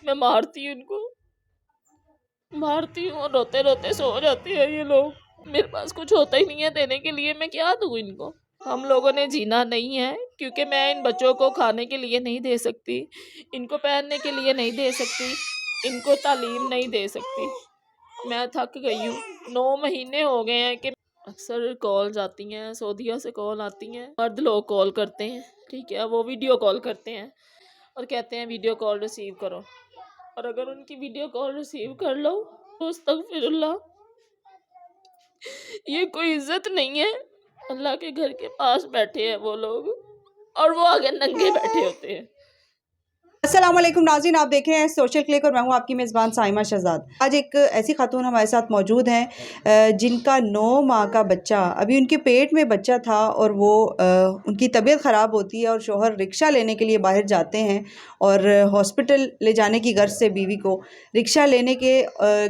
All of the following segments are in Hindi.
मैं मारती हूँ इनको, मारती हूँ और रोते रोते सो जाते हैं ये लोग। मेरे पास कुछ होता ही नहीं है देने के लिए, मैं क्या दूँ इनको। हम लोगों ने जीना नहीं है, क्योंकि मैं इन बच्चों को खाने के लिए नहीं दे सकती, इनको पहनने के लिए नहीं दे सकती, इनको तालीम नहीं दे सकती। मैं थक गई हूँ। 9 महीने हो गए हैं कि अक्सर कॉल्स आती हैं, सऊदीया से कॉल आती हैं, मर्द लोग कॉल करते हैं, ठीक है, वो वीडियो कॉल करते हैं और कहते हैं वीडियो कॉल रिसीव करो। और अगर उनकी वीडियो कॉल रिसीव कर लो तो अस्तगफिरुल्लाह, ये कोई इज्जत नहीं है। अल्लाह के घर के पास बैठे हैं वो लोग और वो आगे नंगे बैठे होते हैं। अस्सलाम वालेकुम नाज़रीन, आप देख रहे हैं सोशल क्लिक और मैं हूं आपकी मेज़बान साइमा शहजाद। आज एक ऐसी खातून हमारे साथ मौजूद हैं जिनका 9 माह का बच्चा, अभी उनके पेट में बच्चा था और वो उनकी तबीयत ख़राब होती है और शौहर रिक्शा लेने के लिए बाहर जाते हैं और हॉस्पिटल ले जाने की गर्ज से बीवी को रिक्शा लेने के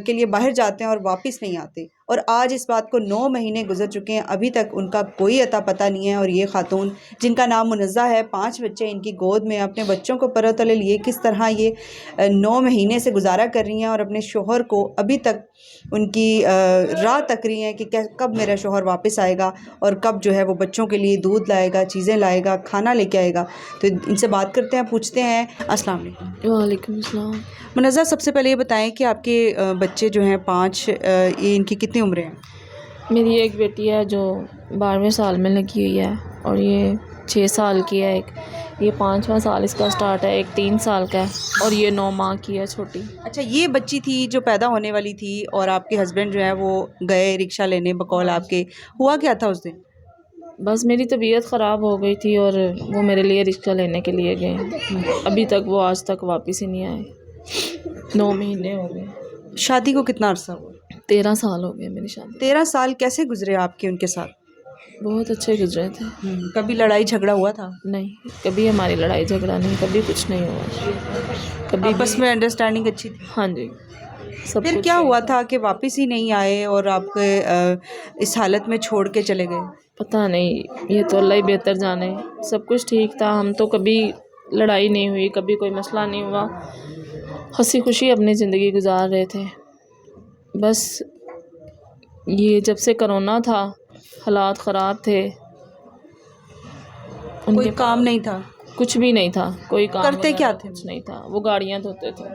लिए बाहर जाते हैं और वापस नहीं आते। और आज इस बात को 9 महीने गुजर चुके हैं, अभी तक उनका कोई अता पता नहीं है। और ये खातून जिनका नाम मुनज़्ज़ा है, 5 बच्चे इनकी गोद में, अपने बच्चों को पर तले लिए किस तरह ये 9 महीने से गुजारा कर रही हैं और अपने शोहर को अभी तक उनकी राह तक रही हैं कि कब मेरा शोहर वापस आएगा और कब जो है वो बच्चों के लिए दूध लाएगा, चीज़ें लाएगा, खाना लेके आएगा। तो इनसे बात करते हैं, पूछते हैं। अस्सलाम वालेकुम। वालेकुम अस्सलाम। मुनज़्ज़ा, सबसे पहले ये बताएं कि आपके बच्चे जो हैं 5, ये इनकी कितनी उम्र है? मेरी एक बेटी है जो 12वें साल में लगी हुई है और ये 6 साल की है, एक ये 5वां साल इसका स्टार्ट है, एक 3 साल का है और ये 9 माह की है छोटी। अच्छा, ये बच्ची थी जो पैदा होने वाली थी और आपके हस्बैंड जो है वो गए रिक्शा लेने बकौल आपके, हुआ क्या था उस दिन? बस मेरी तबीयत ख़राब हो गई थी और वो मेरे लिए रिक्शा लेने के लिए गए। अभी तक वो आज तक वापस ही नहीं आए। 9 महीने हो गए। शादी को कितना अरसा हुआ? 13 साल हो गए मेरी शादी। 13 साल कैसे गुजरे आपके उनके साथ? बहुत अच्छे गुजरे थे। कभी लड़ाई झगड़ा हुआ था? नहीं, कभी हमारी लड़ाई झगड़ा नहीं, कभी कुछ नहीं हुआ। कभी आपस में अंडरस्टैंडिंग अच्छी थी? हाँ जी, सब फिर कुछ। क्या हुआ था कि वापस ही नहीं आए और आपके इस हालत में छोड़ के चले गए? पता नहीं, ये तो अल्लाह ही बेहतर जाने। सब कुछ ठीक था, हम तो कभी लड़ाई नहीं हुई, कभी कोई मसला नहीं हुआ, हंसी खुशी अपनी ज़िंदगी गुजार रहे थे। बस ये जब से कोरोना था, हालात ख़राब थे, कोई काम नहीं था? कुछ भी नहीं था, कोई काम करते क्या थे? कुछ नहीं था, वो गाड़ियाँ धोते थे।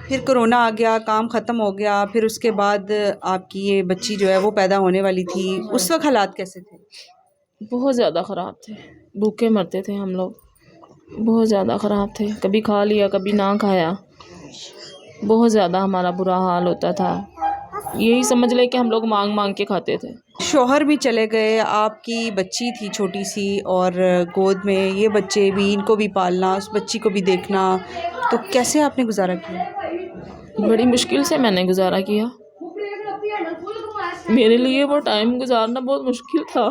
फिर कोरोना आ गया, काम ख़त्म हो गया, फिर उसके बाद आपकी ये बच्ची जो है वो पैदा होने वाली थी, उस वक्त हालात कैसे थे? बहुत ज़्यादा ख़राब थे, भूखे मरते थे हम लोग, बहुत ज़्यादा ख़राब थे। कभी खा लिया, कभी ना खाया, बहुत ज़्यादा हमारा बुरा हाल होता था। यही समझ ले कि हम लोग मांग मांग के खाते थे। शौहर भी चले गए, आपकी बच्ची थी छोटी सी और गोद में ये बच्चे भी, इनको भी पालना, उस बच्ची को भी देखना, तो कैसे आपने गुजारा किया? बड़ी मुश्किल से मैंने गुजारा किया। मेरे लिए वो टाइम गुजारना बहुत मुश्किल था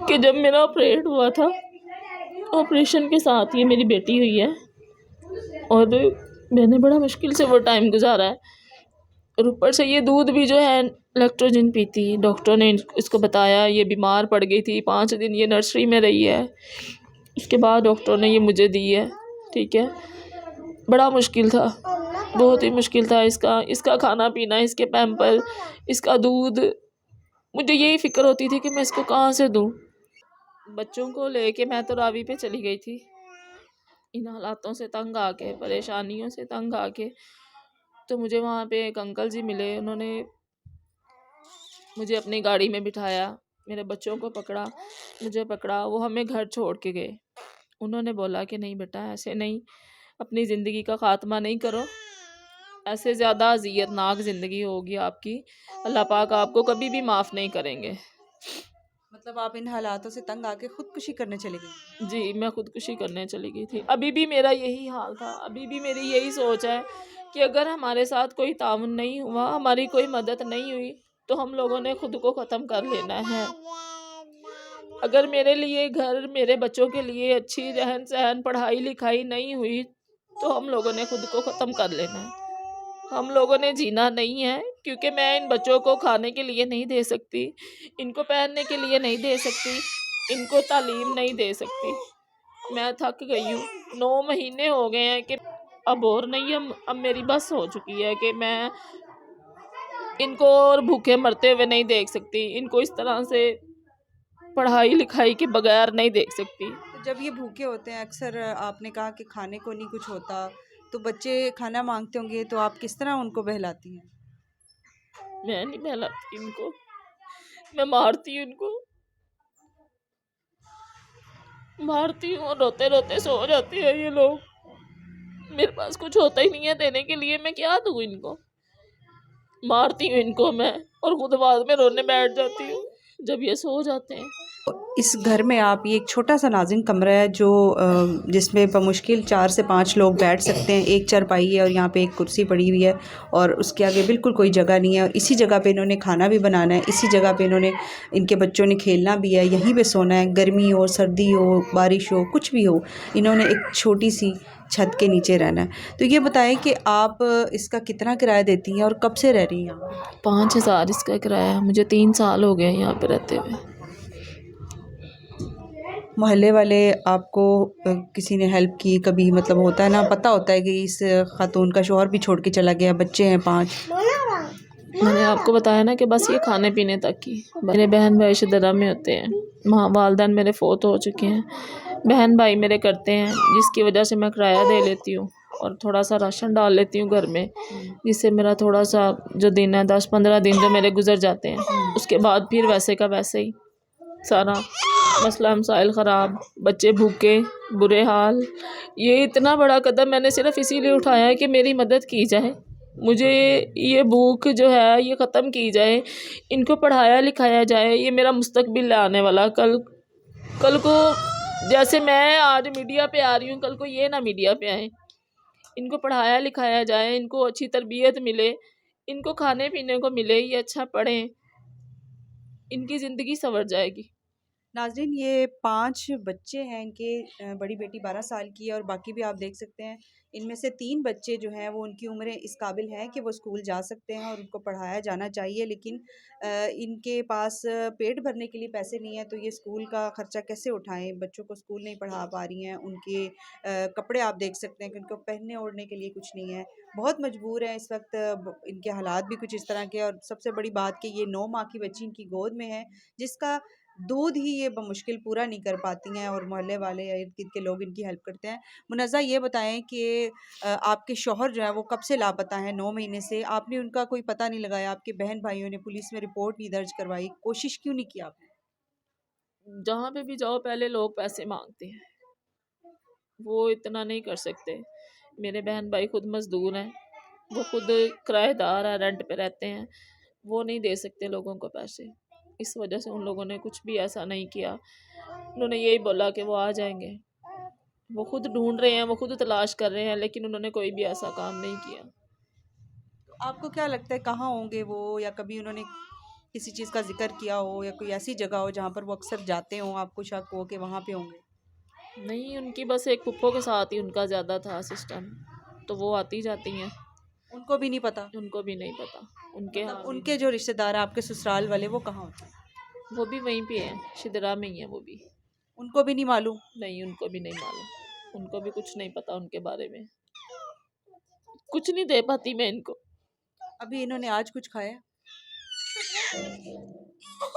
कि जब मेरा ऑपरेट हुआ था, ऑपरेशन के साथ ये मेरी बेटी हुई है और मैंने बड़ा मुश्किल से वो टाइम गुजारा है। और ऊपर से ये दूध भी जो है लैक्टोजन पीती, डॉक्टर ने इसको बताया, ये बीमार पड़ गई थी, 5 दिन ये नर्सरी में रही है, उसके बाद डॉक्टर ने ये मुझे दी है, ठीक है। बड़ा मुश्किल था, बहुत ही मुश्किल था। इसका खाना पीना, इसके पैम्पर, इसका दूध, मुझे यही फ़िक्र होती थी कि मैं इसको कहाँ से दूँ। बच्चों को लेके मैं तो रावी पे चली गई थी, इन हालातों से तंग आके, परेशानियों से तंग आके। तो मुझे वहाँ पे एक अंकल जी मिले, उन्होंने मुझे अपनी गाड़ी में बिठाया, मेरे बच्चों को पकड़ा, मुझे पकड़ा, वो हमें घर छोड़ के गए। उन्होंने बोला कि नहीं बेटा, ऐसे नहीं, अपनी ज़िंदगी का ख़ात्मा नहीं करो, ऐसे ज़्यादा अज़ियतनाक ज़िंदगी होगी आपकी, अल्लाह पाक आपको कभी भी माफ़ नहीं करेंगे। मतलब आप इन हालातों से तंग आके खुदकुशी करने चली गई? जी, मैं खुदकुशी करने चली गई थी। अभी भी मेरा यही हाल था, अभी भी मेरी यही सोच है कि अगर हमारे साथ कोई ताउन नहीं हुआ, हमारी कोई मदद नहीं हुई, तो हम लोगों ने खुद को ख़त्म कर लेना है। अगर मेरे लिए घर, मेरे बच्चों के लिए अच्छी रहन सहन, पढ़ाई लिखाई नहीं हुई, तो हम लोगों ने खुद को ख़त्म कर लेना है। हम लोगों ने जीना नहीं है, क्योंकि मैं इन बच्चों को खाने के लिए नहीं दे सकती, इनको पहनने के लिए नहीं दे सकती, इनको तालीम नहीं दे सकती। मैं थक गई हूँ। 9 महीने हो गए हैं कि अब और नहीं, अब मेरी बस हो चुकी है कि मैं इनको और भूखे मरते हुए नहीं देख सकती। इनको इस तरह से पढ़ाई लिखाई के बगैर नहीं देख सकती। तो जब ये भूखे होते हैं, अक्सर आपने कहा कि खाने को नहीं कुछ होता, तो बच्चे खाना मांगते होंगे, तो आप किस तरह उनको बहलाती हैं? मैं नहीं बहलाती इनको, मैं मारती हूँ इनको, मारती हूँ और रोते रोते सो जाते हैं ये लोग। मेरे पास कुछ होता ही नहीं है देने के लिए, मैं क्या दूँ इनको। मारती हूँ इनको मैं, और खुद बाद में रोने बैठ जाती हूँ जब ये सो जाते हैं। इस घर में आप, ये एक छोटा सा नाज़िम कमरा है जो जिसमें बमुश्किल 4 से 5 लोग बैठ सकते हैं। एक चारपाई है और यहाँ पे एक कुर्सी पड़ी हुई है और उसके आगे बिल्कुल कोई जगह नहीं है, और इसी जगह पे इन्होंने खाना भी बनाना है, इसी जगह पे इनके बच्चों ने खेलना भी है, यहीं पे सोना है। गर्मी हो, सर्दी हो, बारिश हो, कुछ भी हो, इन्होंने एक छोटी सी छत के नीचे रहना है। तो ये बताएं कि आप इसका कितना किराया देती हैं और कब से रह रही हैं यहाँ पे? 5,000 इसका किराया है। मुझे 3 साल हो गए यहाँ पे रहते हुए। मोहल्ले वाले आपको किसी ने हेल्प की कभी? मतलब होता है ना, पता होता है कि इस खातून का शौहर भी छोड़ के चला गया, बच्चे हैं 5। मैंने आपको बताया ना कि बस ये खाने पीने तक ही। मेरे बहन भाई शदरा में होते हैं, माँ वालदैन मेरे फोत हो चुके हैं, बहन भाई मेरे करते हैं, जिसकी वजह से मैं किराया दे लेती हूँ और थोड़ा सा राशन डाल लेती हूँ घर में, जिससे मेरा थोड़ा सा जो दिन है 10-15 दिन जो मेरे गुजर जाते हैं। उसके बाद फिर वैसे का वैसे ही सारा मसला मसाइल ख़राब, बच्चे भूखे, बुरे हाल। ये इतना बड़ा कदम मैंने सिर्फ इसीलिए उठाया है कि मेरी मदद की जाए, मुझे ये भूख जो है ये ख़त्म की जाए, इनको पढ़ाया लिखाया जाए। ये मेरा मुस्तकबिल है आने वाला। कल को जैसे मैं आज मीडिया पे आ रही हूँ, कल को ये ना मीडिया पे आए। इनको पढ़ाया लिखाया जाए, इनको अच्छी तरबियत मिले, इनको खाने पीने को मिले, ये अच्छा पढ़ें, इनकी ज़िंदगी संवर जाएगी। नाज़रीन, ये 5 बच्चे हैं इनके। बड़ी बेटी 12 साल की है और बाकी भी आप देख सकते हैं। इनमें से 3 बच्चे जो हैं वो, उनकी उम्रें इस काबिल हैं कि वो स्कूल जा सकते हैं और उनको पढ़ाया जाना चाहिए, लेकिन इनके पास पेट भरने के लिए पैसे नहीं है, तो ये स्कूल का ख़र्चा कैसे उठाएं? बच्चों को स्कूल नहीं पढ़ा पा रही हैं। उनके कपड़े आप देख सकते हैं कि उनको पहनने ओढ़ने के लिए कुछ नहीं है। बहुत मजबूर हैं इस वक्त। इनके हालात भी कुछ इस तरह के, और सबसे बड़ी बात कि ये 9 माह की बच्ची इनकी गोद में है, जिसका दूध ही ये बमुश्किल पूरा नहीं कर पाती हैं, और मोहल्ले वाले या इर्द गिर्द के लोग इनकी हेल्प करते हैं। मुनज़्ज़ा, ये बताएं कि आपके शौहर जो है वो कब से लापता हैं? 9 महीने से आपने उनका कोई पता नहीं लगाया? आपके बहन भाइयों ने पुलिस में रिपोर्ट नहीं दर्ज करवाई? कोशिश क्यों नहीं की आपने? जहाँ पे भी जाओ पहले लोग पैसे मांगते हैं, वो इतना नहीं कर सकते। मेरे बहन भाई खुद मज़दूर हैं, वो खुद किराएदार है, रेंट पे रहते हैं, वो नहीं दे सकते लोगों को पैसे। इस वजह से उन लोगों ने कुछ भी ऐसा नहीं किया। उन्होंने यही बोला कि वो आ जाएंगे। वो खुद ढूंढ रहे हैं, वो खुद तलाश कर रहे हैं, लेकिन उन्होंने कोई भी ऐसा काम नहीं किया। तो आपको क्या लगता है कहाँ होंगे वो, या कभी उन्होंने किसी चीज़ का जिक्र किया हो, या कोई ऐसी जगह हो जहाँ पर वो अक्सर जाते हों, आपको शक हो कि वहाँ पे होंगे? नहीं, उनकी बस एक पुप्पो के साथ ही उनका ज़्यादा था सिस्टम, तो वो आती जाती हैं। उनको भी नहीं पता? उनको भी नहीं पता उनके मतलब यहाँ भी उनके जो रिश्तेदार हैं आपके ससुराल वाले, वो कहाँ होते हैं? नहीं। वो भी वहीं पे हैं, शिदरा में ही है वो भी। उनको भी नहीं मालूम? नहीं, उनको भी नहीं मालूम, उनको भी कुछ नहीं पता उनके बारे में। कुछ नहीं दे पाती मैं इनको। अभी इन्होंने आज कुछ खाया?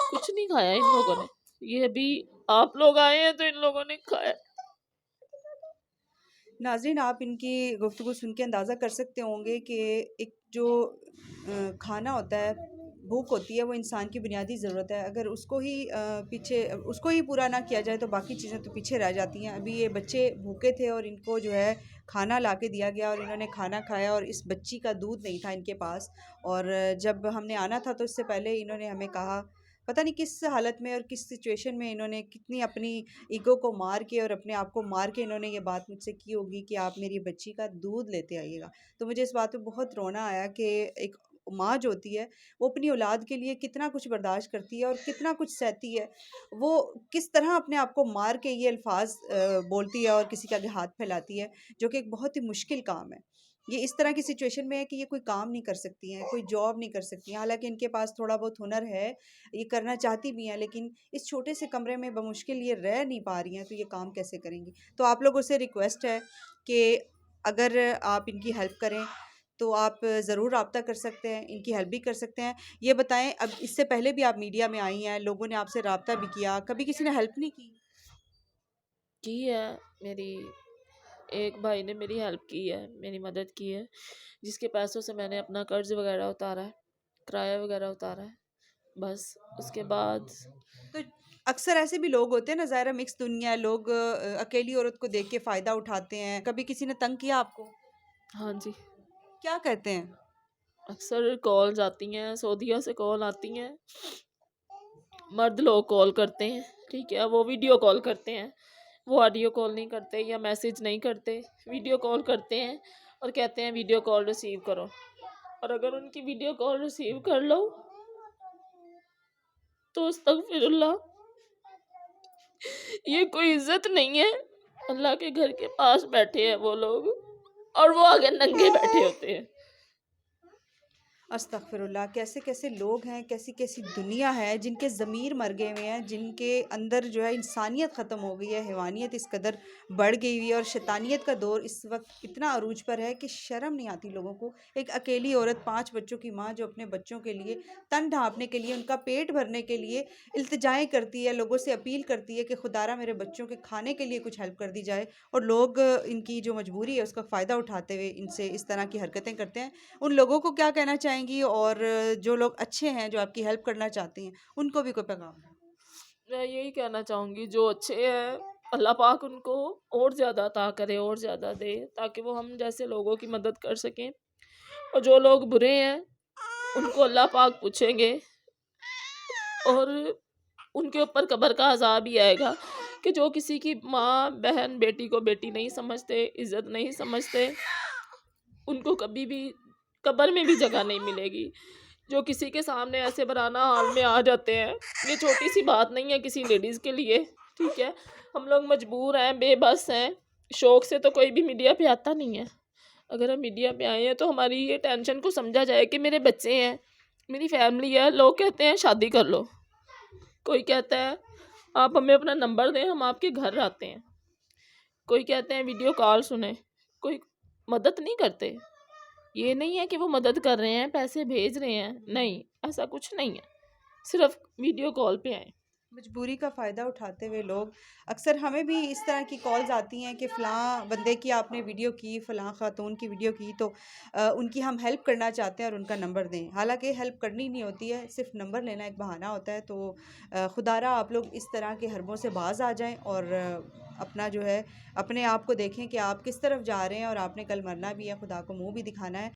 कुछ नहीं खाया इन लोगों ने। ये अभी आप लोग आए हैं तो इन लोगों ने खाया। नाज़रीन, आप इनकी गुफ्तगू सुन के अंदाज़ा कर सकते होंगे कि एक जो खाना होता है, भूख होती है, वो इंसान की बुनियादी ज़रूरत है। अगर उसको ही पूरा ना किया जाए तो बाकी चीज़ें तो पीछे रह जाती हैं। अभी ये बच्चे भूखे थे और इनको जो है खाना ला के दिया गया और इन्होंने खाना खाया, और इस बच्ची का दूध नहीं था इनके पास। और जब हमने आना था तो इससे पहले इन्होंने हमें कहा, पता नहीं किस हालत में और किस सिचुएशन में इन्होंने कितनी अपनी ईगो को मार के और अपने आप को मार के इन्होंने ये बात मुझसे की होगी कि आप मेरी बच्ची का दूध लेते आइएगा। तो मुझे इस बात पे बहुत रोना आया कि एक माँ जो होती है वो अपनी औलाद के लिए कितना कुछ बर्दाश्त करती है और कितना कुछ सहती है। वो किस तरह अपने आप को मार के ये अल्फाज बोलती है और किसी के आगे हाथ फैलाती है, जो कि एक बहुत ही मुश्किल काम है। ये इस तरह की सिचुएशन में है कि ये कोई काम नहीं कर सकती हैं, कोई जॉब नहीं कर सकती हैं। हालाँकि इनके पास थोड़ा बहुत हुनर है, ये करना चाहती भी हैं, लेकिन इस छोटे से कमरे में बमुश्किल ये रह नहीं पा रही हैं, तो ये काम कैसे करेंगी? तो आप लोगों से रिक्वेस्ट है कि अगर आप इनकी हेल्प करें, तो आप ज़रूर राब्ता कर सकते हैं, इनकी हेल्प भी कर सकते हैं। ये बताएँ, अब इससे पहले भी आप मीडिया में आई हैं, लोगों ने आपसे राब्ता भी किया, कभी किसी ने हेल्प नहीं की है। मेरी एक भाई ने मेरी हेल्प की है, मेरी मदद की है, जिसके पैसों से मैंने अपना कर्ज वगैरह उतारा है, किराया वगैरह उतारा है। बस उसके बाद तो अक्सर ऐसे भी लोग होते हैं ना, ज़ाहिर है मिक्स दुनिया है, लोग अकेली औरत को देख के फ़ायदा उठाते हैं। कभी किसी ने तंग किया आपको? हाँ जी, क्या कहते हैं? अक्सर कॉल्स आती हैं, सऊदीया से कॉल आती हैं, मर्द लोग कॉल करते हैं, ठीक है, वो वीडियो कॉल करते हैं, वो ऑडियो कॉल नहीं करते या मैसेज नहीं करते, वीडियो कॉल करते हैं और कहते हैं वीडियो कॉल रिसीव करो। और अगर उनकी वीडियो कॉल रिसीव कर लो तो अस्तगफिरुल्लाह, ये कोई इज्जत नहीं है। अल्लाह के घर के पास बैठे हैं वो लोग और वो आगे नंगे बैठे होते हैं। अस्तगफिरुल्लाह, कैसे कैसे लोग हैं, कैसी कैसी दुनिया है, जिनके ज़मीर मर गए हुए हैं, जिनके अंदर जो है इंसानियत ख़त्म हो गई है, हैवानियत इस कदर बढ़ गई हुई है और शैतानियत का दौर इस वक्त इतना अरूज पर है कि शर्म नहीं आती लोगों को। एक अकेली औरत, 5 बच्चों की माँ, जो अपने बच्चों के लिए, तन ढाँपने के लिए, उनका पेट भरने के लिए इल्तिजाएँ करती है, लोगों से अपील करती है कि खुदारा मेरे बच्चों के खाने के लिए कुछ हेल्प कर दी जाए, और लोग इनकी जो मजबूरी है उसका फ़ायदा उठाते हुए इनसे इस तरह की हरकतें करते हैं। उन लोगों को क्या कहना चाहेंगी, और जो लोग अच्छे हैं, जो आपकी हेल्प करना चाहते हैं, उनको भी कोई पैगाम? मैं यही कहना चाहूँगी, जो अच्छे हैं अल्लाह पाक उनको और ज़्यादा अता करे और ज़्यादा दे, ताकि वो हम जैसे लोगों की मदद कर सकें। और जो लोग बुरे हैं उनको अल्लाह पाक पूछेंगे और उनके ऊपर कब्र का अज़ाब ही आएगा कि जो किसी की माँ बहन बेटी को बेटी नहीं समझते, इज़्ज़त नहीं समझते, उनको कभी भी कब्र में भी जगह नहीं मिलेगी। जो किसी के सामने ऐसे बराना हाल में आ जाते हैं, ये छोटी सी बात नहीं है किसी लेडीज़ के लिए, ठीक है। हम लोग मजबूर हैं, बेबस हैं, शौक़ से तो कोई भी मीडिया पे आता नहीं है। अगर हम मीडिया पे आए हैं तो हमारी ये टेंशन को समझा जाए कि मेरे बच्चे हैं, मेरी फैमिली है। लोग कहते हैं शादी कर लो, कोई कहता है आप हमें अपना नंबर दें, हम आपके घर आते हैं, कोई कहते हैं वीडियो कॉल सुने, कोई मदद नहीं करते। ये नहीं है कि वो मदद कर रहे हैं, पैसे भेज रहे हैं, नहीं, ऐसा कुछ नहीं है, सिर्फ वीडियो कॉल पे आए। मजबूरी का फ़ायदा उठाते हुए लोग, अक्सर हमें भी इस तरह की कॉल्स आती हैं कि फ़लाँ बंदे की आपने वीडियो की, फ़लाँ ख़ातून की वीडियो की, तो उनकी हम हेल्प करना चाहते हैं और उनका नंबर दें। हालांकि हेल्प करनी नहीं होती है, सिर्फ नंबर लेना एक बहाना होता है। तो खुदारा आप लोग इस तरह के हरबों से बाज आ जाएं और अपना जो है अपने आप को देखें कि आप किस तरफ जा रहे हैं, और आपने कल मरना भी है, खुदा को मुँह भी दिखाना है।